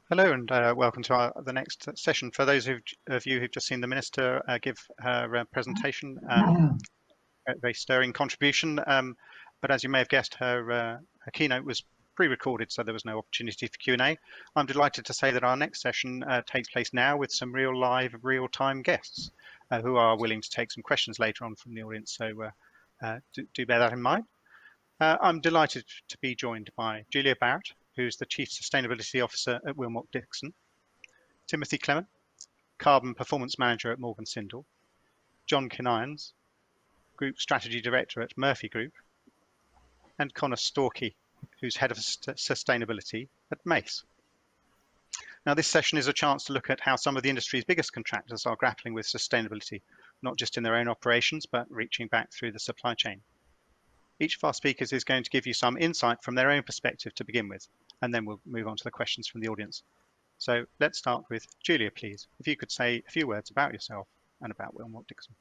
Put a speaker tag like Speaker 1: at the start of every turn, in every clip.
Speaker 1: Hello and welcome to the next session. For those of you who've just seen the Minister give her presentation, a very stirring contribution, but as you may have guessed, her keynote was pre-recorded, so there was no opportunity for Q&A. I'm delighted to say that our next session takes place now with some real live, real-time guests who are willing to take some questions later on from the audience, so do bear that in mind. I'm delighted to be joined by Julia Barrett, who's the Chief Sustainability Officer at Wilmot Dixon, Timothy Clement, Carbon Performance Manager at Morgan Sindall, John Kinirons, Group Strategy Director at Murphy Group, and Connor Storkey, who's Head of Sustainability at Mace. Now, this session is a chance to look at how some of the industry's biggest contractors are grappling with sustainability, not just in their own operations, but reaching back through the supply chain. Each of our speakers is going to give you some insight from their own perspective to begin with, and then we'll move on to the questions from the audience. So let's start with Julia, please. If you could say a few words about yourself and about Wilmot Dixon.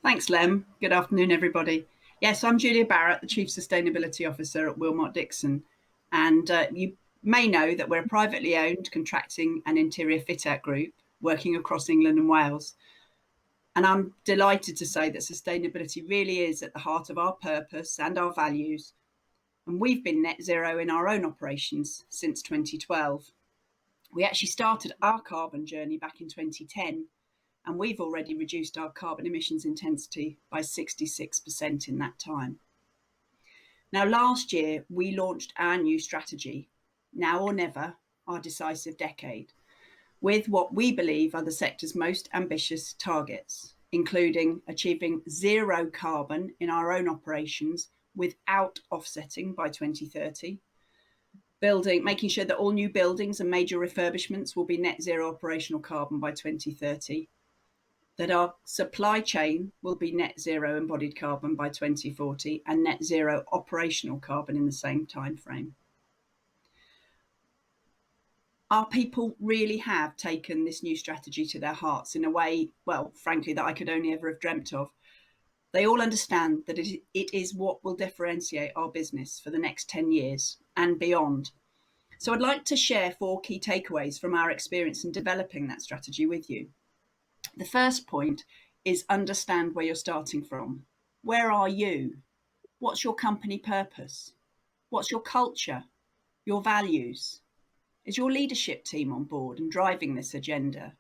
Speaker 2: Thanks, Lem. Good afternoon, everybody. Yes, I'm Julia Barrett, the Chief Sustainability Officer at Wilmot Dixon. And you may know that we're a privately owned contracting and interior fit-out group working across England and Wales. And I'm delighted to say that sustainability really is at the heart of our purpose and our values. And we've been net zero in our own operations since 2012. We actually started our carbon journey back in 2010, and we've already reduced our carbon emissions intensity by 66% in that time. Now, last year, we launched our new strategy, Now or Never, our decisive decade, with what we believe are the sector's most ambitious targets, including achieving zero carbon in our own operations without offsetting by 2030, making sure that all new buildings and major refurbishments will be net zero operational carbon by 2030, that our supply chain will be net zero embodied carbon by 2040 and net zero operational carbon in the same time frame. Our people really have taken this new strategy to their hearts in a way, well, frankly, that I could only ever have dreamt of. They all understand that it is what will differentiate our business for the next 10 years and beyond. So I'd like to share 4 key takeaways from our experience in developing that strategy with you. The first point is understand where you're starting from. Where are you? What's your company purpose? What's your culture? Your values? Is your leadership team on board and driving this agenda?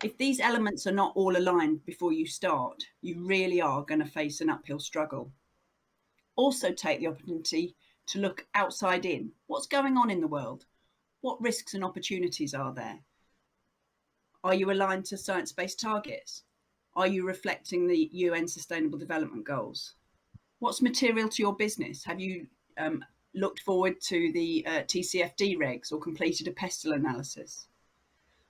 Speaker 2: If these elements are not all aligned before you start, you really are going to face an uphill struggle. Also take the opportunity to look outside in. What's going on in the world? What risks and opportunities are there? Are you aligned to science-based targets? Are you reflecting the UN Sustainable Development Goals? What's material to your business? Have you looked forward to the TCFD regs or completed a pestle analysis?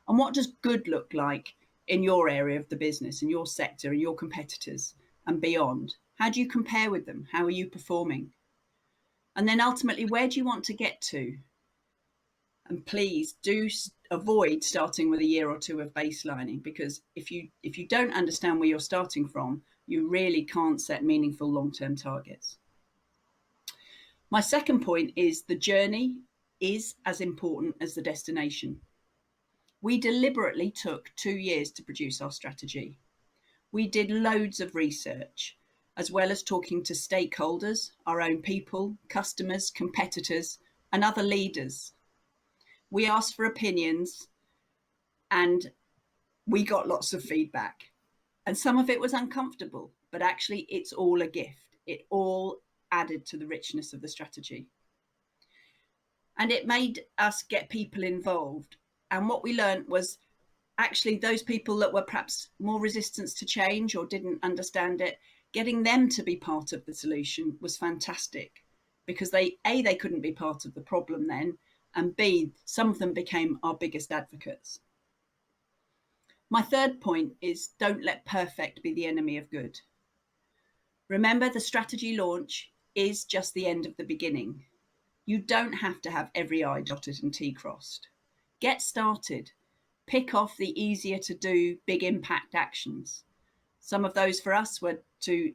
Speaker 2: And what does good look like in your area of the business, in your sector, in your competitors and beyond? How do you compare with them? How are you performing? And then ultimately, where do you want to get to? And please do avoid starting with a year or two of baselining, because if you don't understand where you're starting from, you really can't set meaningful long-term targets. My second point is the journey is as important as the destination. We deliberately took 2 years to produce our strategy. We did loads of research, as well as talking to stakeholders, our own people, customers, competitors, and other leaders. We asked for opinions and we got lots of feedback. And some of it was uncomfortable, but actually it's all a gift. It all added to the richness of the strategy. And it made us get people involved. And what we learned was actually those people that were perhaps more resistant to change or didn't understand it, getting them to be part of the solution was fantastic, because they couldn't be part of the problem then, and B, some of them became our biggest advocates. My third point is don't let perfect be the enemy of good. Remember, the strategy launch is just the end of the beginning. You don't have to have every I dotted and T crossed. Get started. Pick off the easier to do big impact actions. Some of those for us were to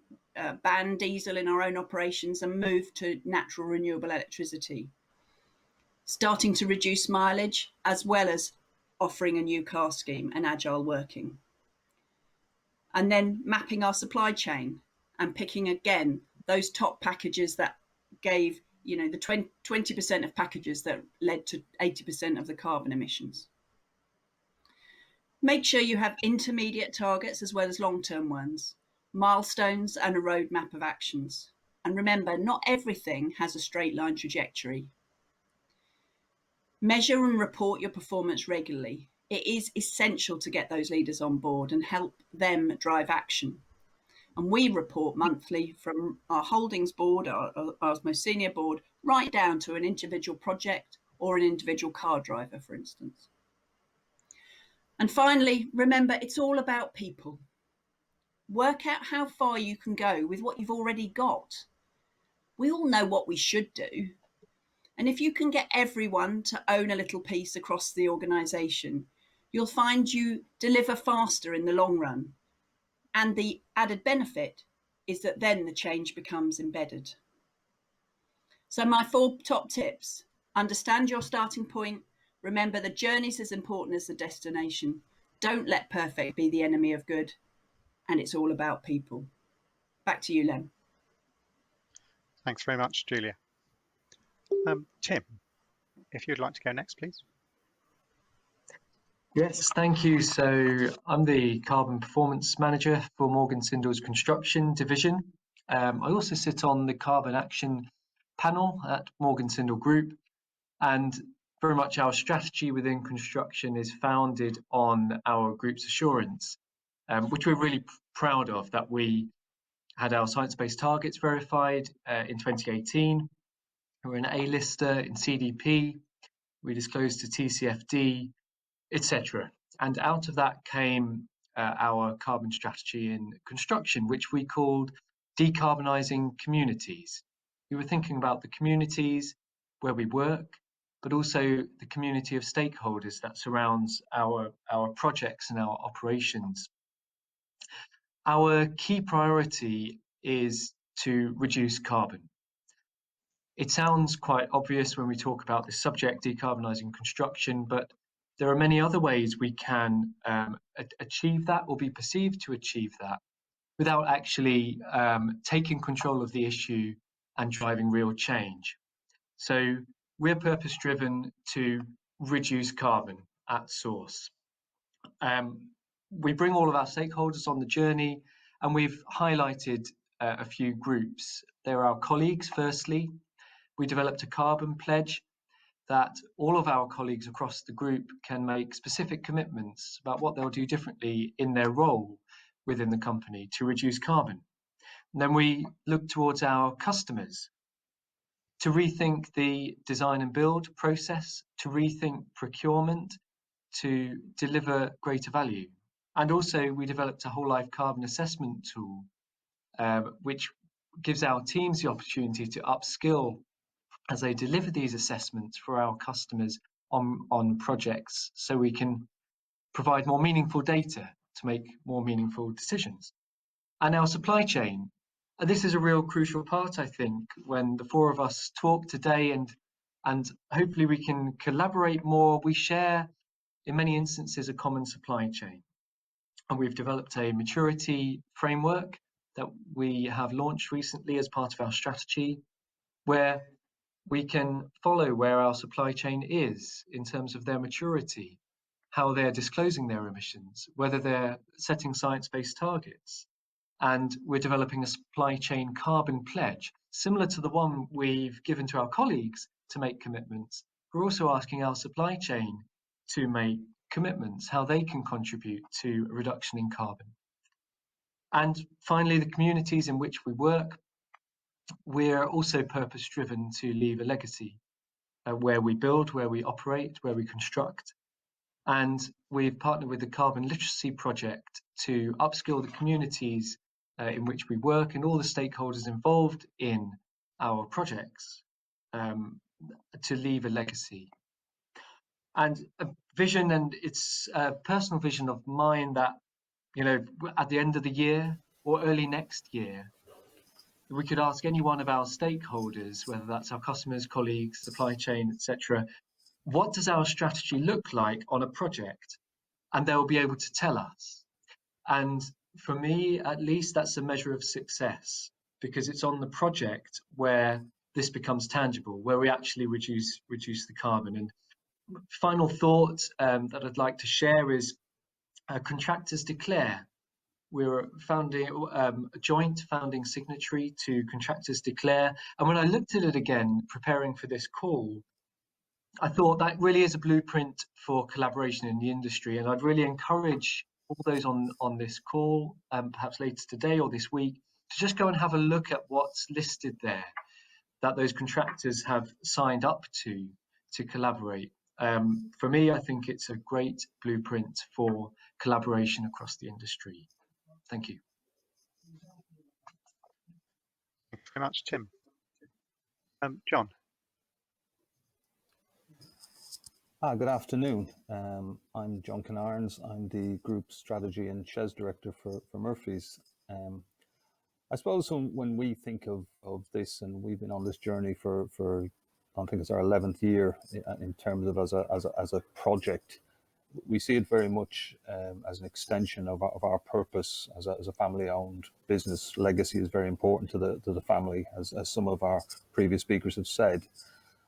Speaker 2: ban diesel in our own operations and move to natural renewable electricity. starting to reduce mileage, as well as offering a new car scheme and agile working. And then mapping our supply chain and picking again those top packages that gave, the 20% of packages that led to 80% of the carbon emissions. Make sure you have intermediate targets as well as long-term ones, milestones and a roadmap of actions. And remember, not everything has a straight line trajectory. Measure and report your performance regularly. It is essential to get those leaders on board and help them drive action. And we report monthly from our holdings board, our most senior board, right down to an individual project or an individual car driver, for instance. And finally, remember, it's all about people. Work out how far you can go with what you've already got. We all know what we should do. And if you can get everyone to own a little piece across the organisation, you'll find you deliver faster in the long run. And the added benefit is that then the change becomes embedded. So my 4 top tips: understand your starting point. Remember, the journey's as important as the destination. Don't let perfect be the enemy of good. And it's all about people. Back to you, Len.
Speaker 1: Thanks very much, Julia. Tim, if you'd like to go next, please.
Speaker 3: Yes, thank you. So I'm the Carbon Performance Manager for Morgan Sindall's Construction Division. I also sit on the Carbon Action Panel at Morgan Sindall Group, and very much our strategy within construction is founded on our group's assurance, which we're really proud of, that we had our science-based targets verified in 2018. We're an A-lister in CDP, we disclosed to TCFD, etc. And out of that came our carbon strategy in construction, which we called Decarbonising Communities. We were thinking about the communities where we work, but also the community of stakeholders that surrounds our projects and our operations. Our key priority is to reduce carbon. It sounds quite obvious when we talk about this subject, decarbonising construction, but there are many other ways we can achieve that, or be perceived to achieve that, without actually taking control of the issue and driving real change. So we're purpose-driven to reduce carbon at source. We bring all of our stakeholders on the journey, and we've highlighted a few groups. There are our colleagues, firstly. We developed a carbon pledge that all of our colleagues across the group can make specific commitments about what they'll do differently in their role within the company to reduce carbon. And then we look towards our customers to rethink the design and build process, to rethink procurement, to deliver greater value. And also we developed a whole life carbon assessment tool, which gives our teams the opportunity to upskill as they deliver these assessments for our customers on projects, so we can provide more meaningful data to make more meaningful decisions. And our supply chain, this is a real crucial part, I think, when the 4 of us talk today, and hopefully we can collaborate more. We share, in many instances, a common supply chain. And we've developed a maturity framework that we have launched recently as part of our strategy, where we can follow where our supply chain is in terms of their maturity, how they're disclosing their emissions, whether they're setting science-based targets. And we're developing a supply chain carbon pledge, similar to the one we've given to our colleagues to make commitments. We're also asking our supply chain to make commitments, how they can contribute to a reduction in carbon. And finally, the communities in which we work, we're also purpose-driven to leave a legacy where we build, where we operate, where we construct. And we've partnered with the Carbon Literacy Project to upskill the communities in which we work and all the stakeholders involved in our projects to leave a legacy. And a vision, and it's a personal vision of mine, that, at the end of the year or early next year, we could ask any one of our stakeholders, whether that's our customers, colleagues, supply chain, etc., what does our strategy look like on a project? And they'll be able to tell us. And for me, at least, that's a measure of success, because it's on the project where this becomes tangible, where we actually reduce the carbon. And final thought that I'd like to share is contractors declare. We're founding a joint founding signatory to Contractors Declare. And when I looked at it again, preparing for this call, I thought that really is a blueprint for collaboration in the industry. And I'd really encourage all those on this call, perhaps later today or this week, to just go and have a look at what's listed there that those contractors have signed up to collaborate. For me, I think it's a great blueprint for collaboration across the industry. Thank you.
Speaker 1: Thanks very much, Tim. John.
Speaker 4: Good afternoon. I'm John Kinarns. I'm the Group Strategy and Shes Director for Murphy's. I suppose when we think of this, and we've been on this journey for I think it's our 11th year in terms of as a project, we see it very much as an extension of our purpose as a family-owned business. Legacy is very important to the family, as some of our previous speakers have said.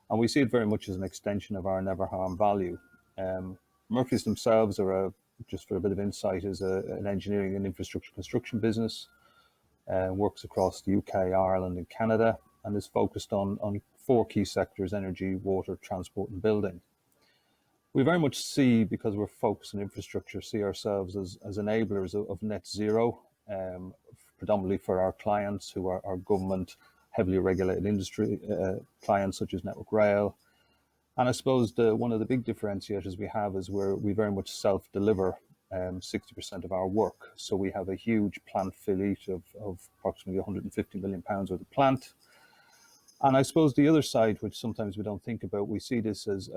Speaker 4: And we see it very much as an extension of our never harm value. Murphy's themselves are, just for a bit of insight, is an engineering and infrastructure construction business, works across the UK, Ireland and Canada, and is focused on 4 key sectors: energy, water, transport and building. We very much see, because we're focused on infrastructure, see ourselves as enablers of net zero, predominantly for our clients who are government, heavily regulated industry clients such as Network Rail. And I suppose one of the big differentiators we have is we very much self-deliver 60% of our work. So we have a huge plant fleet of approximately £150 million worth of plant. And I suppose the other side, which sometimes we don't think about, we see this as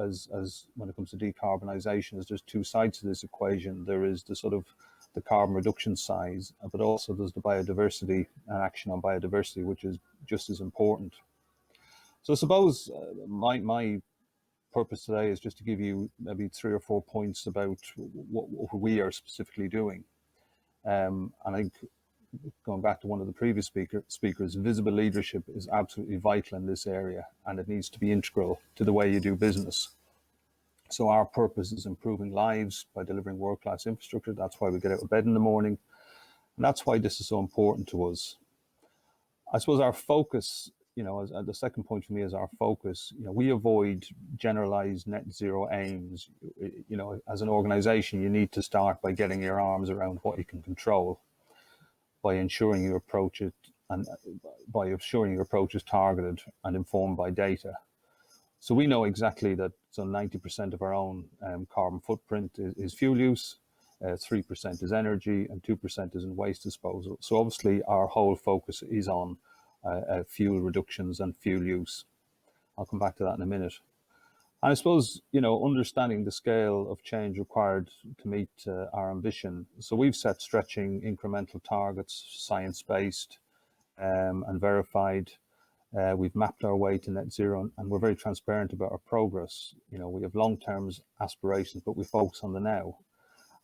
Speaker 4: when it comes to decarbonisation, is there's 2 sides to this equation. There is the sort of the carbon reduction side, but also there's the biodiversity and action on biodiversity, which is just as important. So I suppose my purpose today is just to give you maybe 3 or 4 points about what we are specifically doing. And I think, going back to one of the previous speakers, visible leadership is absolutely vital in this area, and it needs to be integral to the way you do business. So our purpose is improving lives by delivering world-class infrastructure. That's why we get out of bed in the morning, and that's why this is so important to us. I suppose our focus, the second point for me is our focus. We avoid generalized net zero aims. As an organization, you need to start by getting your arms around what you can control, by ensuring you approach it, and by ensuring your approach is targeted and informed by data. So we know exactly that 90% of our own carbon footprint is fuel use, 3% is energy, and 2% is in waste disposal. So obviously our whole focus is on fuel reductions and fuel use. I'll come back to that in a minute. And I suppose, understanding the scale of change required to meet our ambition. So we've set stretching incremental targets, science-based and verified. We've mapped our way to net zero, and we're very transparent about our progress. We have long-term aspirations, but we focus on the now.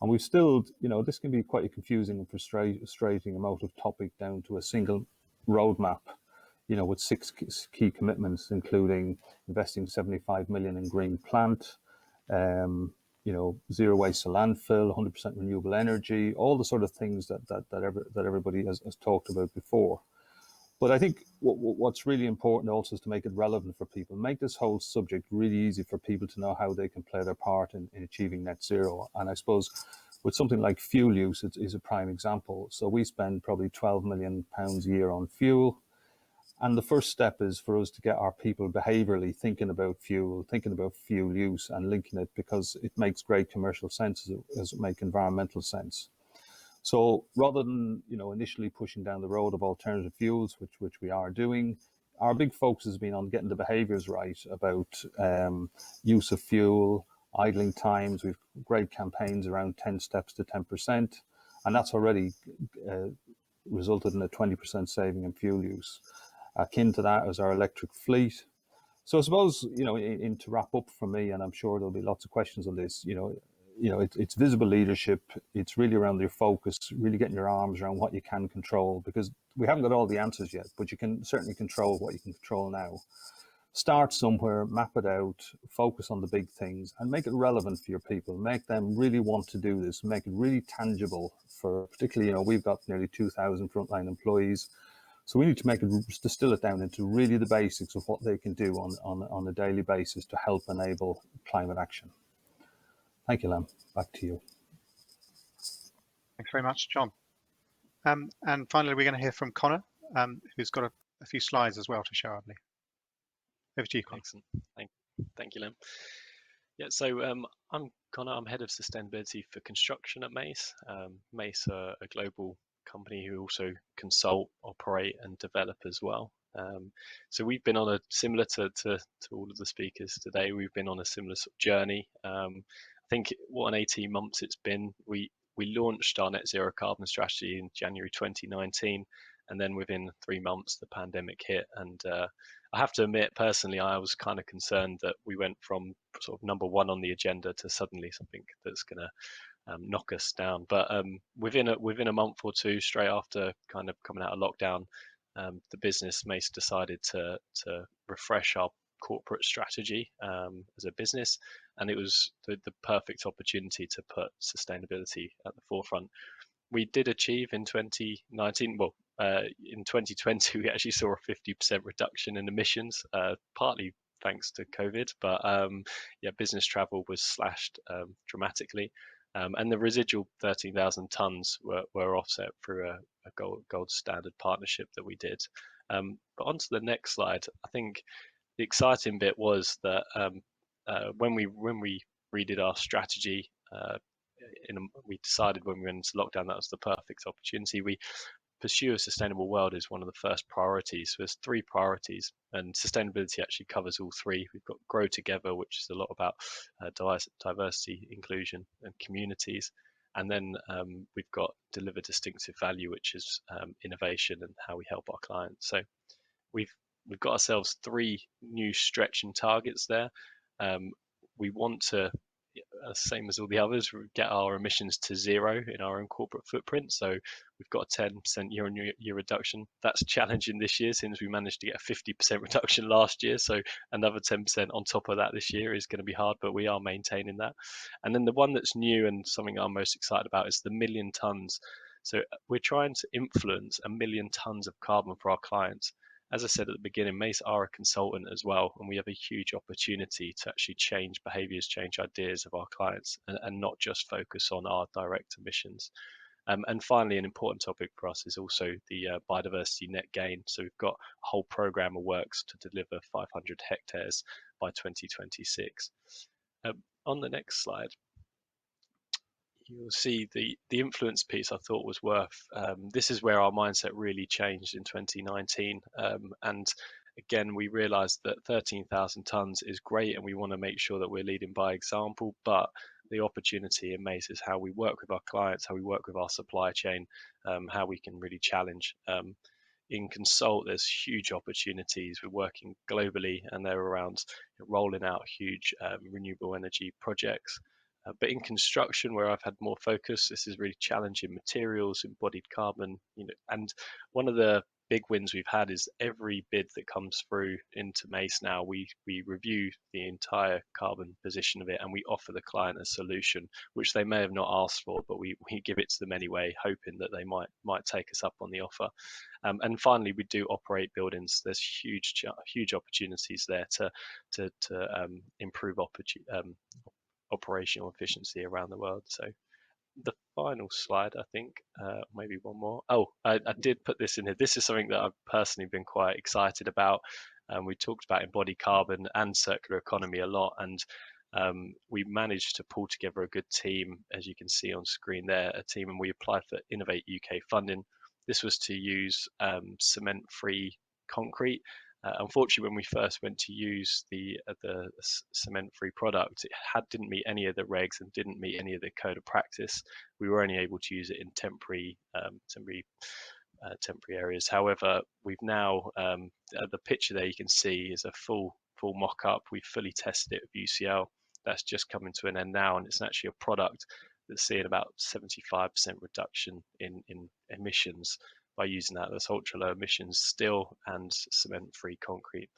Speaker 4: And we've still, this can be quite a confusing and frustrating emotive topic down to a single roadmap, with 6 key commitments, including investing 75 million in green plant, zero waste to landfill, 100% renewable energy, all the sort of things that everybody has talked about before. But I think what's really important also is to make it relevant for people, make this whole subject really easy for people to know how they can play their part in achieving net zero. And I suppose with something like fuel use, it is a prime example. So we spend probably £12 million a year on fuel. And the first step is for us to get our people behaviourally thinking about fuel use and linking it, because it makes great commercial sense as it makes environmental sense. So rather than initially pushing down the road of alternative fuels, which we are doing, our big focus has been on getting the behaviours right about use of fuel, idling times. We've great campaigns around 10 steps to 10%, and that's already resulted in a 20% saving in fuel use. Akin to that is our electric fleet. So I suppose, to wrap up for me, and I'm sure there'll be lots of questions on this, it's visible leadership. It's really around your focus, really getting your arms around what you can control, because we haven't got all the answers yet, but you can certainly control what you can control now. Start somewhere, map it out, focus on the big things, and make it relevant for your people. Make them really want to do this, make it really tangible for, particularly, we've got nearly 2,000 frontline employees. So we need to distill it down into really the basics of what they can do on a daily basis to help enable climate action. Thank you, Lam. Back to you.
Speaker 1: Thanks very much, John. And finally, we're going to hear from Connor, who's got a few slides as well to show, I believe. Over to you, Connor.
Speaker 5: Excellent. Thank you, Lim. Yeah, so I'm Connor. I'm head of sustainability for construction at Mace. Mace are a global company who also consult, operate, and develop as well. So we've been on a similar to all of the speakers today. We've been on a similar sort of journey. I think what, 18 months it's been. We launched our net zero carbon strategy in January 2019, and then within 3 months the pandemic hit. And I have to admit, personally, I was kind of concerned that we went from sort of number one on the agenda to suddenly something that's going to knock us down. But within a month or two, straight after kind of coming out of lockdown, the business Mace decided to refresh our corporate strategy as a business, and it was the perfect opportunity to put sustainability at the forefront. We did achieve in 2019, well, in 2020, we actually saw a 50% reduction in emissions, partly thanks to COVID, but yeah, business travel was slashed dramatically. And the residual 13,000 tons were offset through a gold standard partnership that we did. But onto the next slide, I think the exciting bit was that when we redid our strategy, we decided when we went into lockdown that was the perfect opportunity. We pursue a sustainable world is one of the first priorities. So there's 3 priorities, and sustainability actually covers all 3. We've got grow together, which is a lot about diversity, inclusion, and communities. And then we've got deliver distinctive value, which is innovation and how we help our clients. So we've got ourselves 3 new stretching targets there. We want to, same as all the others, get our emissions to 0 in our own corporate footprint. So we've got a 10% year-on-year reduction. That's challenging this year since we managed to get a 50% reduction last year. So another 10% on top of that this year is going to be hard, but we are maintaining that. And then the one that's new and something I'm most excited about is the 1 million tons. So we're trying to influence 1 million tons of carbon for our clients. As I said at the beginning, Mace are a consultant as well, and we have a huge opportunity to actually change behaviours, change ideas of our clients, and not just focus on our direct emissions. And finally, an important topic for us is also the biodiversity net gain. So we've got a whole programme of works to deliver 500 hectares by 2026. On the next slide, you'll see the influence piece I thought was worth. This is where our mindset really changed in 2019. And again, we realized that 13,000 tons is great and we want to make sure that we're leading by example, but the opportunity in Mace is how we work with our clients, how we work with our supply chain, how we can really challenge. In Consult, there's huge opportunities. We're working globally and they're around rolling out huge renewable energy projects. But in construction, where I've had more focus, this is really challenging materials, embodied carbon, and one of the big wins we've had is every bid that comes through into Mace now, we review the entire carbon position of it and we offer the client a solution, which they may have not asked for, but we give it to them anyway, hoping that they might take us up on the offer. And finally, we do operate buildings. There's huge opportunities there to improve operational efficiency around the world. So the final slide, I think, maybe one more. Oh, I did put this in here. This is something that I've personally been quite excited about. We talked about embodied carbon and circular economy a lot, and we managed to pull together a good team, as you can see on screen there, a team, and we applied for Innovate UK funding. This was to use cement-free concrete. Unfortunately, when we first went to use the cement-free product, it didn't meet any of the regs and didn't meet any of the code of practice. We were only able to use it in temporary temporary areas. However, we've now the picture there you can see is a full mock-up. We've fully tested it with UCL. That's just coming to an end now, and it's actually a product that's seeing about 75% reduction in emissions by using that. That's ultra low emissions steel and cement-free concrete.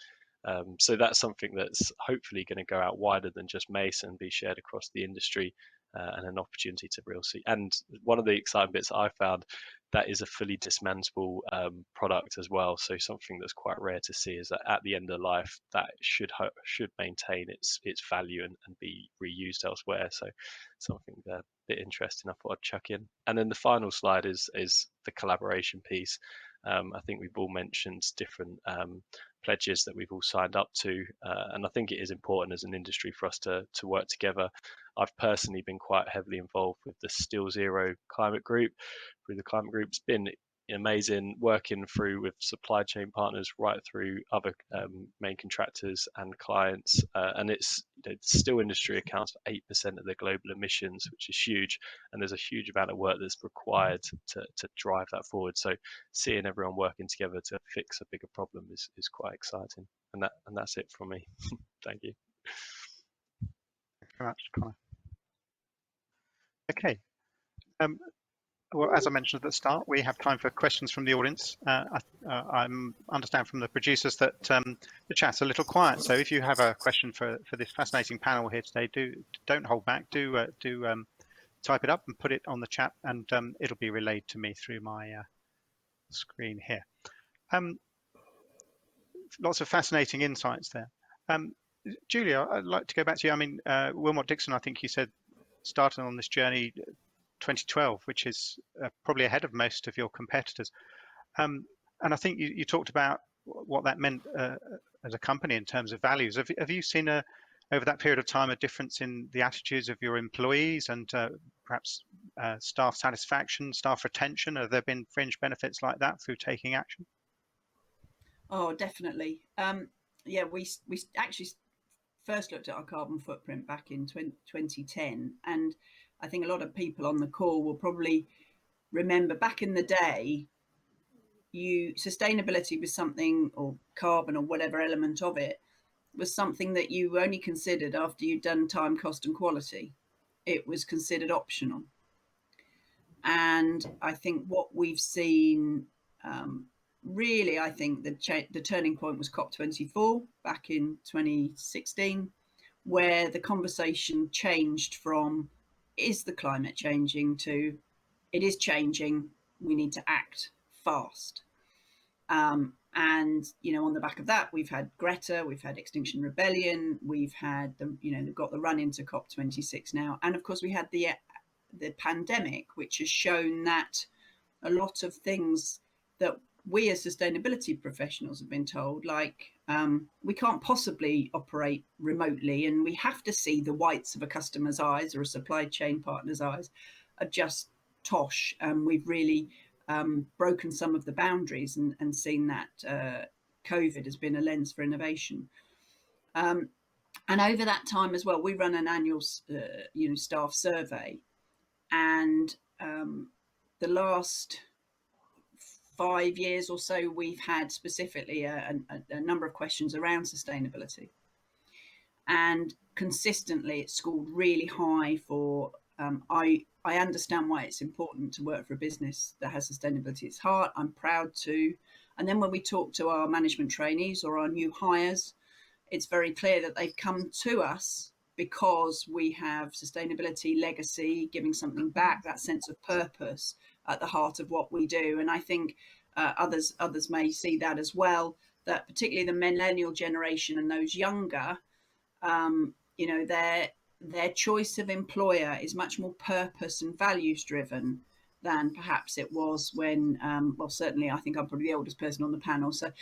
Speaker 5: So that's something that's hopefully going to go out wider than just Mace and be shared across the industry, and an opportunity to really see. And one of the exciting bits that I found, that is a fully dismantleable product as well. So something that's quite rare to see is that at the end of life, that should maintain its value and be reused elsewhere. So something a bit interesting I thought I'd chuck in. And then the final slide is the collaboration piece. I think we've all mentioned different pledges that we've all signed up to, and I think it is important as an industry for us to work together. I've personally been quite heavily involved with the Still Zero climate group. Through the climate group, it's been amazing working through with supply chain partners right through other main contractors and clients, and it's the steel industry accounts for 8% of the global emissions, which is huge, and there's a huge amount of work that's required to drive that forward. So seeing everyone working together to fix a bigger problem is quite exciting, and that's it from me. Thank you.
Speaker 1: Thanks very much, Connor. Okay. Well, as I mentioned at the start, we have time for questions from the audience. I understand from the producers that the chat's a little quiet, so if you have a question for this fascinating panel here today, don't hold back. Do type it up and put it on the chat, and it'll be relayed to me through my screen here. Lots of fascinating insights there. Julia, I'd like to go back to you. I mean, Wilmot Dixon, I think you said, started on this journey 2012, which is probably ahead of most of your competitors. And I think you talked about what that meant as a company in terms of values. Have you seen over that period of time a difference in the attitudes of your employees and perhaps staff satisfaction, staff retention? Have there been fringe benefits like that through taking action?
Speaker 2: Oh, definitely. Yeah, we actually first looked at our carbon footprint back in 2010, and I think a lot of people on the call will probably remember back in the day, sustainability was something, or carbon or whatever element of it, was something that you only considered after you'd done time, cost and quality. It was considered optional. And I think what we've seen, really, I think the turning point was COP24 back in 2016, where the conversation changed from, is the climate changing, to it is changing, we need to act fast. And on the back of that, we've had Greta, we've had Extinction Rebellion, we've had they've got the run into COP26 now, and of course we had the pandemic, which has shown that a lot of things that we as sustainability professionals have been told, like we can't possibly operate remotely, and we have to see the whites of a customer's eyes or a supply chain partner's eyes, are just tosh. And we've really broken some of the boundaries and seen that COVID has been a lens for innovation. And over that time as well, we run an annual staff survey, and the last 5 years or so, we've had specifically a number of questions around sustainability, and consistently it's scored really high for I understand why it's important to work for a business that has sustainability at its heart. I'm proud to. And then when we talk to our management trainees or our new hires, it's very clear that they've come to us because we have sustainability, legacy, giving something back, that sense of purpose at the heart of what we do. And I think others may see that as well, that particularly the millennial generation and those younger, their choice of employer is much more purpose and values driven than perhaps it was when, well, certainly I think I'm probably the oldest person on the panel, so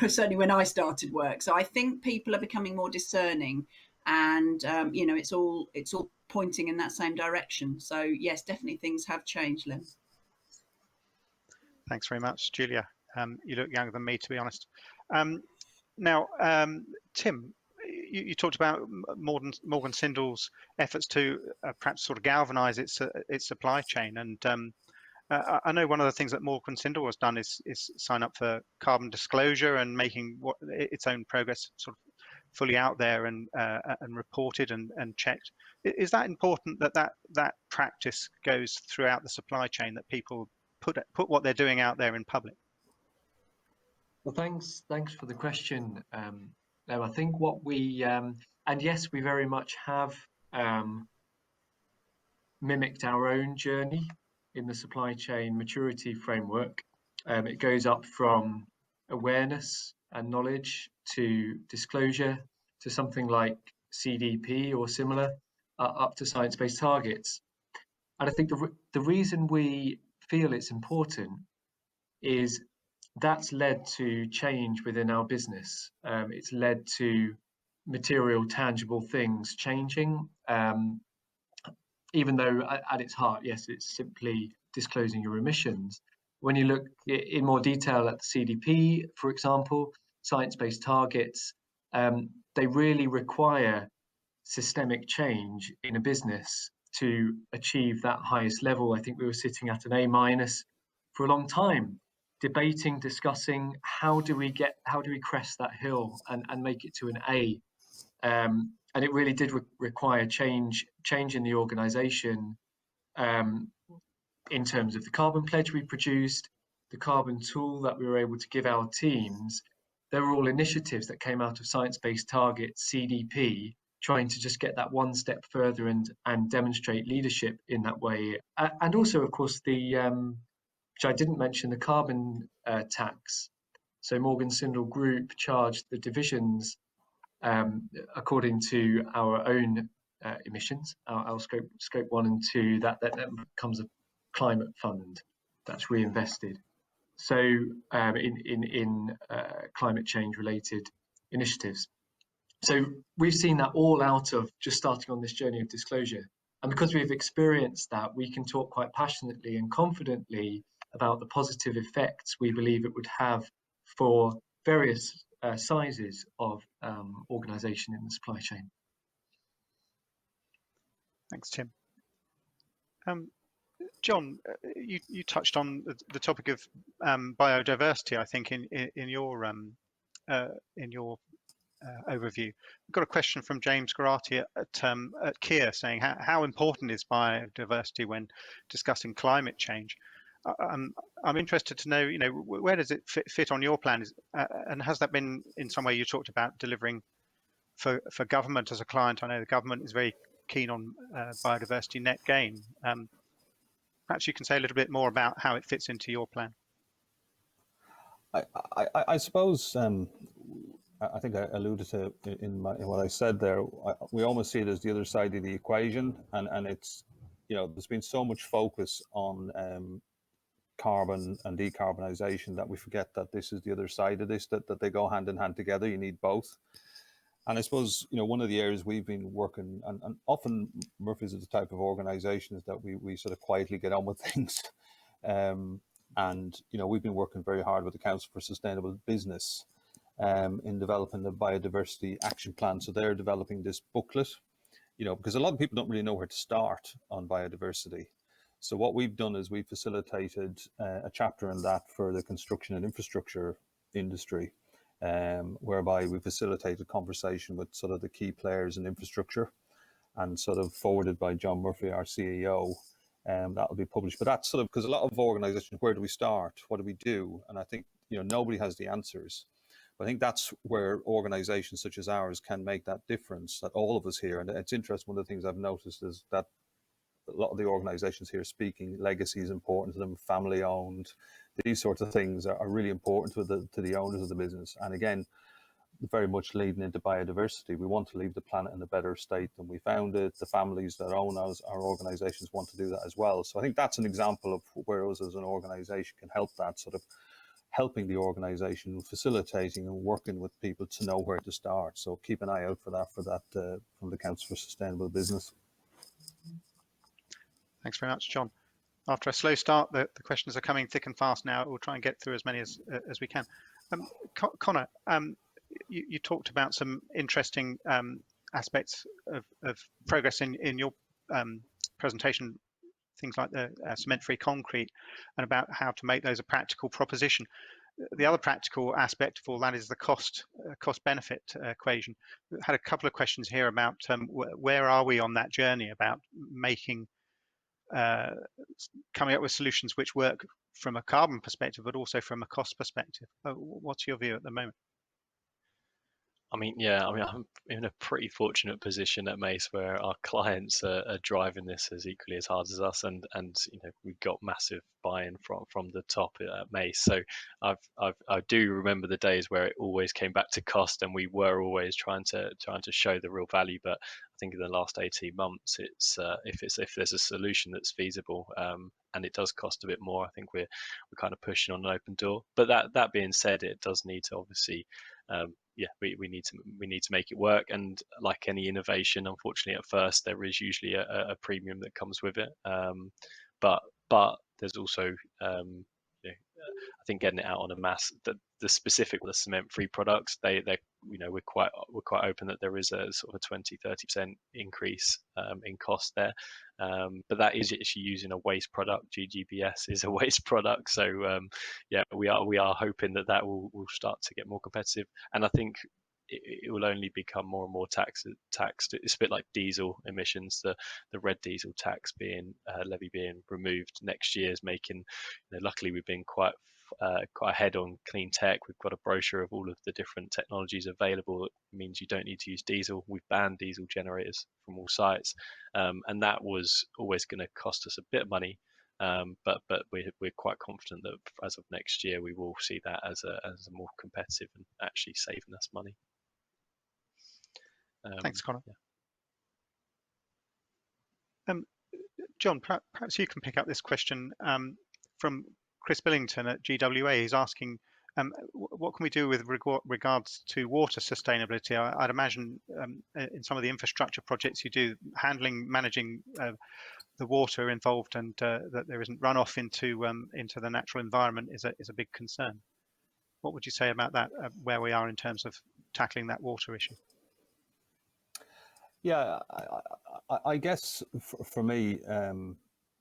Speaker 2: certainly when I started work. So I think people are becoming more discerning, and it's all pointing in that same direction. So yes, definitely things have changed, Lim.
Speaker 1: Thanks very much, Julia. You look younger than me, to be honest. Now, Tim, you talked about Morgan Sindall's efforts to perhaps sort of galvanise its supply chain, and I know one of the things that Morgan Sindall has done is sign up for carbon disclosure and making its own progress sort of fully out there and reported and checked. Is that important that practice goes throughout the supply chain, that people put what they're doing out there in public?
Speaker 3: Well, thanks for the question. I think what we and yes, we very much have mimicked our own journey in the supply chain maturity framework. It goes up from awareness and knowledge to disclosure to something like CDP or similar, up to science-based targets. And I think the reason we feel it's important is that's led to change within our business. It's led to material, tangible things changing. Even though at its heart, yes, it's simply disclosing your emissions. When you look in more detail at the CDP, for example, science-based targets, they really require systemic change in a business to achieve that highest level. I think we were sitting at an A- for a long time, debating, discussing how do we crest that hill and make it to an A. And it really did require change in the organization, in terms of the carbon pledge we produced, the carbon tool that we were able to give our teams. They were all initiatives that came out of science-based targets, CDP, trying to just get that one step further and demonstrate leadership in that way. And also, of course, which I didn't mention, the carbon tax. So Morgan Sindall Group charged the divisions according to our own emissions, our scope 1 and 2. That becomes a climate fund that's reinvested. So in climate change related initiatives. So we've seen that all out of just starting on this journey of disclosure. And because we've experienced that, we can talk quite passionately and confidently about the positive effects we believe it would have for various sizes of organisation in the supply chain.
Speaker 1: Thanks, Tim. John, you touched on the topic of biodiversity, I think, in your overview. We've got a question from James Garati at Kia saying, how important is biodiversity when discussing climate change? I'm interested to know, where does it fit on your plan? And has that been in some way, you talked about delivering for government as a client? I know the government is very keen on biodiversity net gain. Perhaps you can say a little bit more about how it fits into your plan.
Speaker 4: I suppose I think I alluded to in what I said there. We almost see it as the other side of the equation, and it's, there's been so much focus on carbon and decarbonisation that we forget that this is the other side of this, that they go hand in hand together. You need both. And I suppose, one of the areas we've been working, and often Murphy's is the type of organisations that we sort of quietly get on with things. And, we've been working very hard with the Council for Sustainable Business in developing the biodiversity action plan. So they're developing this booklet, because a lot of people don't really know where to start on biodiversity. So what we've done is we've facilitated a chapter in that for the construction and infrastructure industry, whereby we facilitated conversation with sort of the key players in infrastructure, and sort of forwarded by John Murphy, our CEO. That'll be published. But that's sort of, because a lot of organizations, where do we start? What do we do? And I think, nobody has the answers. But I think that's where organizations such as ours can make that difference, that all of us here, and it's interesting, one of the things I've noticed is that a lot of the organizations here speaking, legacy is important to them, family owned, these sorts of things are really important to the owners of the business. And again, very much leading into biodiversity. We want to leave the planet in a better state than we found it. The families that own us, our organizations, want to do that as well. So I think that's an example of where us as an organization can help, that sort of helping the organization, facilitating and working with people to know where to start. So keep an eye out for that from the Council for Sustainable Business.
Speaker 1: Thanks very much, John. After a slow start, the questions are coming thick and fast now. We'll try and get through as many as we can. Connor, you talked about some interesting aspects of progress in your presentation things like the cement-free concrete, and about how to make those a practical proposition. The other practical aspect of all that is the cost benefit equation. We had a couple of questions here about where are we on that journey about making coming up with solutions which work from a carbon perspective, but also from a cost perspective. What's your view at the moment?
Speaker 5: I mean, yeah, I mean, I'm in a pretty fortunate position at Mace where our clients are driving this as equally as hard as us, and we've got massive buy-in from the top at Mace. So I do remember the days where it always came back to cost, and we were always trying to show the real value. But I think in the last 18 months, it's if there's a solution that's feasible, and it does cost a bit more, I think we're kind of pushing on an open door. But that being said, it does need to obviously. We need to make it work, and like any innovation, unfortunately at first there is usually a premium that comes with it, but there's also I think getting it out on a mass, the specific the cement-free products, we're quite open that there is a sort of a 20-30% increase in cost there, but that is actually using a waste product. GGBS is a waste product, so we are hoping that will start to get more competitive, and I think it will only become more and more taxed. It's a bit like diesel emissions. The red diesel tax levy being removed next year is making. Luckily, we've been quite ahead on clean tech. We've got a brochure of all of the different technologies available. It means you don't need to use diesel. We've banned diesel generators from all sites, and that was always going to cost us a bit of money. But we're quite confident that as of next year we will see that as a more competitive and actually saving us money.
Speaker 1: Thanks, Connor.
Speaker 5: Yeah.
Speaker 1: John, perhaps you can pick up this question from Chris Billington at GWA. He's asking, what can we do with regards to water sustainability? I'd imagine in some of the infrastructure projects you do, managing the water involved, and that there isn't runoff into the natural environment is a big concern. What would you say about that, where we are in terms of tackling that water issue?
Speaker 4: Yeah, I guess for me,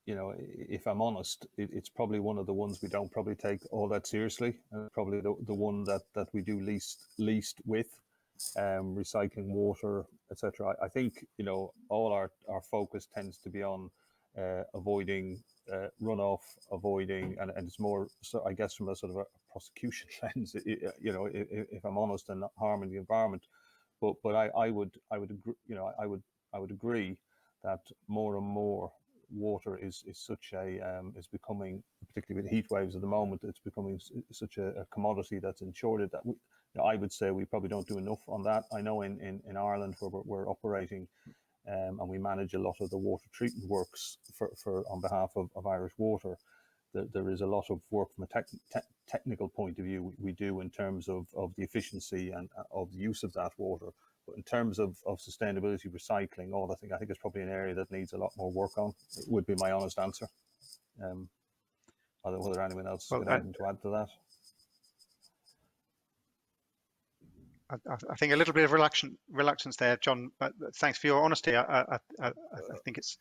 Speaker 4: if I'm honest, it's probably one of the ones we don't probably take all that seriously, and probably the one that we do least with, recycling water, etc. I think all our focus tends to be on avoiding runoff, and it's more so I guess from a sort of a prosecution lens, if I'm honest, and not harming the environment. But I would agree, I would agree that more and more water is such is becoming, particularly with heat waves at the moment, it's becoming such a commodity that's insured that I would say we probably don't do enough on that. I know in Ireland where we're operating, and we manage a lot of the water treatment works for on behalf of Irish Water. There is a lot of work from a technical point of view we do in terms of the efficiency and of the use of that water. But in terms of sustainability, recycling, all I think it's probably an area that needs a lot more work on. It would be my honest answer. I don't know whether anyone else has anything to add to that.
Speaker 1: I think a little bit of reluctance there, John, but thanks for your honesty. I think it's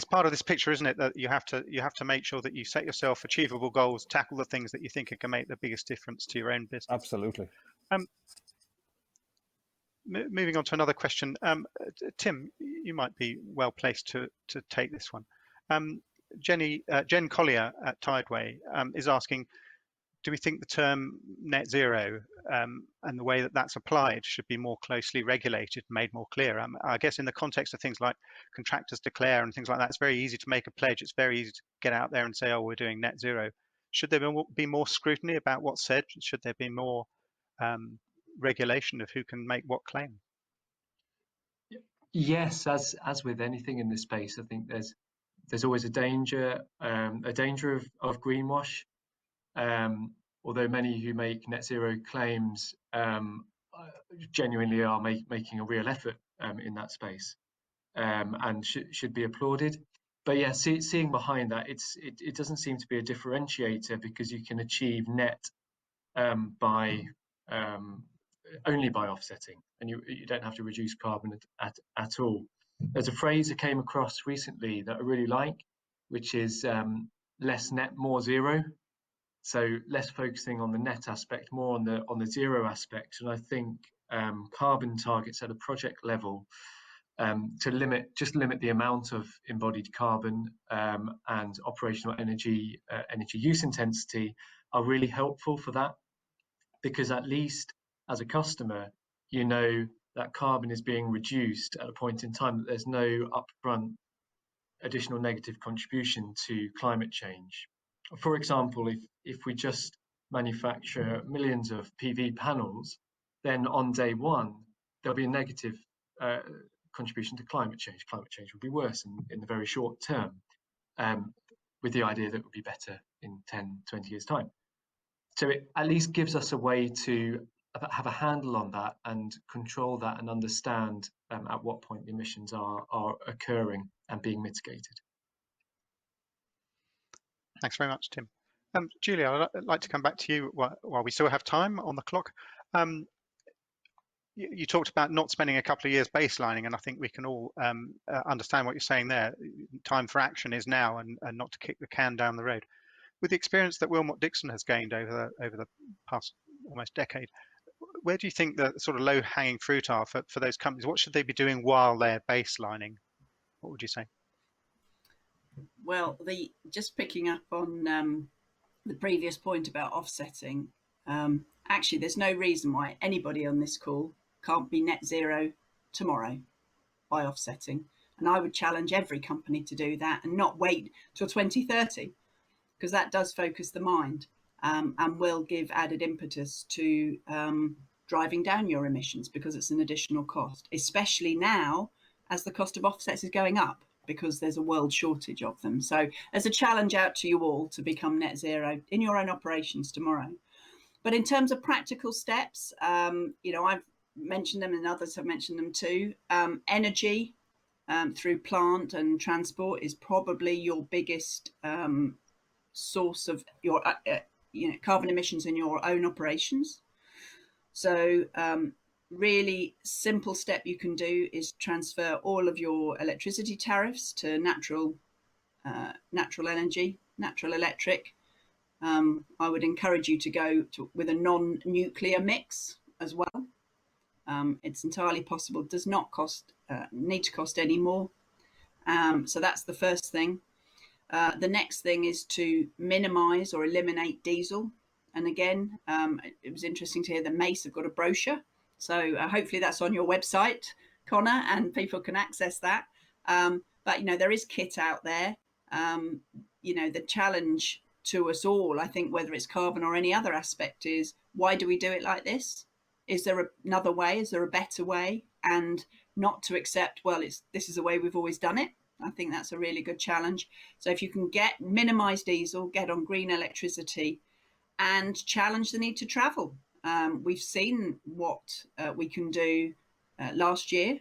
Speaker 1: part of this picture, isn't it, that you have to make sure that you set yourself achievable goals, tackle the things that you think can make the biggest difference to your own business.
Speaker 4: Absolutely.
Speaker 1: Moving on to another question, Tim, you might be well placed to take this one. Jen Collier at Tideway is asking, do we think the term net zero and the way that that's applied should be more closely regulated, made more clear? I guess in the context of things like contractors declare and things like that, it's very easy to make a pledge. It's very easy to get out there and say, oh, we're doing net zero. Should there be more scrutiny about what's said? Should there be more regulation of who can make what claim?
Speaker 3: Yes, as with anything in this space, I think there's always a danger of greenwash. Although many who make net zero claims genuinely are making a real effort in that space, and should be applauded. But yeah, seeing behind that, it doesn't seem to be a differentiator, because you can achieve net by only by offsetting, and you don't have to reduce carbon at all. There's a phrase I came across recently that I really like, which is less net, more zero. So less focusing on the net aspect, more on the zero aspect. And I think carbon targets at a project level to limit the amount of embodied carbon and operational energy use intensity are really helpful for that, because at least as a customer, you know that carbon is being reduced at a point in time, that there's no upfront additional negative contribution to climate change. For example, if we just manufacture millions of PV panels, then on day one, there'll be a negative contribution to climate change. Climate change will be worse in the very short term, with the idea that it will be better in 10, 20 years' time. So it at least gives us a way to have a handle on that and control that and understand at what point the emissions are occurring and being mitigated.
Speaker 1: Thanks very much, Tim. Julia, I'd like to come back to you while we still have time on the clock. You talked about not spending a couple of years baselining, and I think we can all understand what you're saying there. Time for action is now, and not to kick the can down the road. With the experience that Wilmot Dixon has gained over the past almost decade, where do you think the sort of low-hanging fruit are for those companies? What should they be doing while they're baselining? What would you say?
Speaker 2: Well, just picking up on the previous point about offsetting, actually, there's no reason why anybody on this call can't be net zero tomorrow by offsetting. And I would challenge every company to do that and not wait till 2030, because that does focus the mind and will give added impetus to driving down your emissions, because it's an additional cost, especially now as the cost of offsets is going up, because there's a world shortage of them. So as a challenge out to you all to become net zero in your own operations tomorrow. But in terms of practical steps, I've mentioned them and others have mentioned them too. Energy through plant and transport is probably your biggest source of your carbon emissions in your own operations. So really simple step you can do is transfer all of your electricity tariffs to natural energy, natural electric. I would encourage you to go with a non-nuclear mix as well. It's entirely possible. It does not need to cost any more. So that's the first thing. The next thing is to minimise or eliminate diesel. And again, it was interesting to hear that Mace have got a brochure. So hopefully that's on your website, Connor, and people can access that. But, there is kit out there. The challenge to us all, I think, whether it's carbon or any other aspect, is why do we do it like this? Is there another way? Is there a better way? And not to accept, well, this is the way we've always done it. I think that's a really good challenge. So if you can minimise diesel, get on green electricity, and challenge the need to travel. We've seen what we can do last year.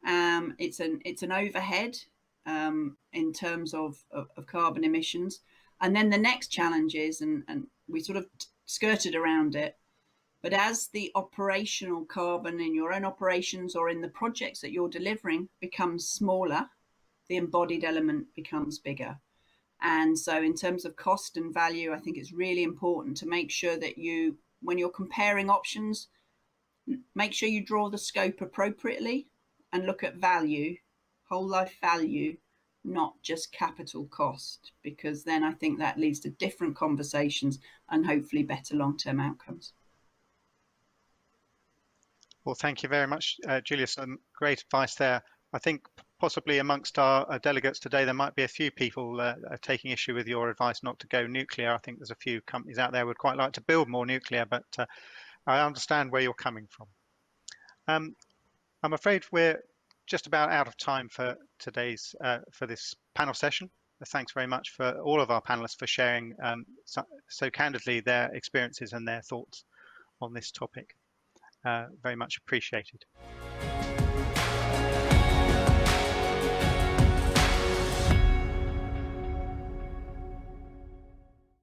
Speaker 2: It's an overhead in terms of carbon emissions. And then the next challenge is, and we sort of skirted around it, but as the operational carbon in your own operations or in the projects that you're delivering becomes smaller, the embodied element becomes bigger. And so in terms of cost and value, I think it's really important to make sure that when you're comparing options, make sure you draw the scope appropriately and look at value, whole life value, not just capital cost, because then I think that leads to different conversations and hopefully better long-term outcomes.
Speaker 1: Well, thank you very much, Julia. Some great advice there. I think possibly amongst our delegates today, there might be a few people taking issue with your advice not to go nuclear. I think there's a few companies out there who would quite like to build more nuclear, but I understand where you're coming from. I'm afraid we're just about out of time for today's for this panel session. Thanks very much for all of our panelists for sharing so candidly their experiences and their thoughts on this topic. Very much appreciated.